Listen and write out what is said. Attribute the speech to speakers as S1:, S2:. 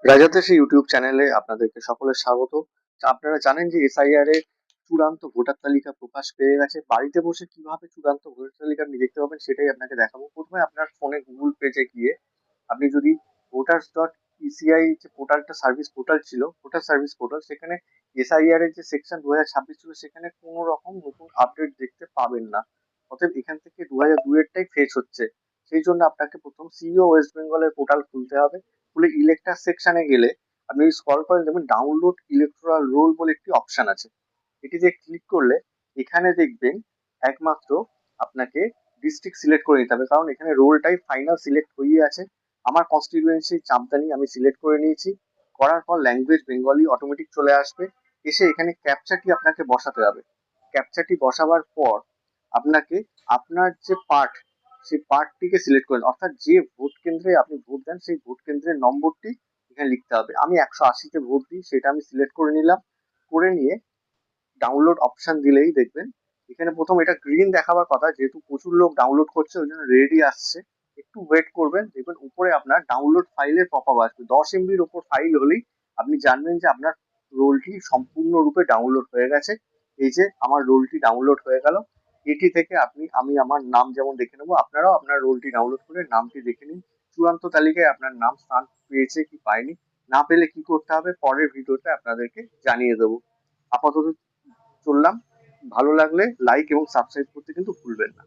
S1: রাজাতেশী YouTube চ্যানেলে আপনাদেরকে সকলের স্বাগত। আপনারা জানেন যে এসআইআর এর চূড়ান্ত ভোটার তালিকা প্রকাশ পেয়ে গেছে। বাড়িতে বসে কিভাবে চূড়ান্ত ভোটার তালিকা আপনি দেখতে পাবেন সেটাই আপনাকে দেখাবো। প্রথমে আপনার ফোনে গুগল পেজে গিয়ে আপনি যদি ভোটার্স ডট ইসিআই যে পোর্টালটা সার্ভিস পোর্টাল ছিল, ভোটার সার্ভিস পোর্টাল, সেখানে এসআইআর এর যে সেকশন 2026 ছিল সেখানে কোনো রকম নতুন আপডেট দেখতে পাবেন না। অতএব এখান থেকে 2002 এরটাই ফেচ হচ্ছে। সেই জন্য আপনাকে প্রথম সিইও ওয়েস্ট বেঙ্গলের পোর্টাল খুলতে হবে। খুলে ইলেক্টার সেকশনে গেলে আপনি স্ক্রল করেন, দেখবেন ডাউনলোড ইলেকট্রাল রোল বলে একটি অপশন আছে। এটিতে ক্লিক করলে এখানে দেখবেন একমাত্র আপনাকে ডিস্ট্রিক্ট সিলেক্ট করে নিতে হবে, কারণ এখানে রোলটাই ফাইনাল সিলেক্ট হয়ে আছে। আমার কনস্টিটিউয়েন্সি চাঁপদানি আমি সিলেক্ট করে নিয়েছি। করার পর ল্যাঙ্গুয়েজ বেঙ্গলি অটোমেটিক চলে আসবে। এসে এখানে ক্যাপচাটি আপনাকে বসাতে হবে। ক্যাপচাটি বসাবার পর আপনাকে আপনার যে পার্ট, সেই পার্টটিকে সিলেক্ট করেন, অর্থাৎ যে ভোট কেন্দ্রে আপনি ভোট দেন সেই ভোট কেন্দ্রের নম্বরটি এখানে লিখতে হবে। আমি 180-তে ভোট দিই, সেটা আমি সিলেক্ট করে নিলাম। করে নিয়ে ডাউনলোড অপশন দিলেই দেখবেন এখানে প্রথম এটা গ্রিন দেখাবার কথা, যেহেতু প্রচুর লোক ডাউনলোড করছে ওই জন্য রেডি আসছে। একটু ওয়েট করবেন, দেখবেন উপরে আপনার ডাউনলোড ফাইলের পপআপ আসবে। 10 MB ওপর ফাইল হলেই আপনি জানবেন যে আপনার রোলটি সম্পূর্ণরূপে ডাউনলোড হয়ে গেছে। এই যে আমার রোলটি ডাউনলোড হয়ে গেল। এটি থেকে আমি আমার নাম যেমন দেখে নেবো, আপনারাও আপনার রোলটি ডাউনলোড করে নামটি দেখে নিন। চূড়ান্ত তালিকায় আপনার নাম স্থান পেয়েছে কি পায়নি, না পেলে কি করতে হবে পরের ভিডিওতে আপনাদেরকে জানিয়ে দেবো। আপাতত চললাম। ভালো লাগলে লাইক এবং সাবস্ক্রাইব করতে কিন্তু ভুলবেন না।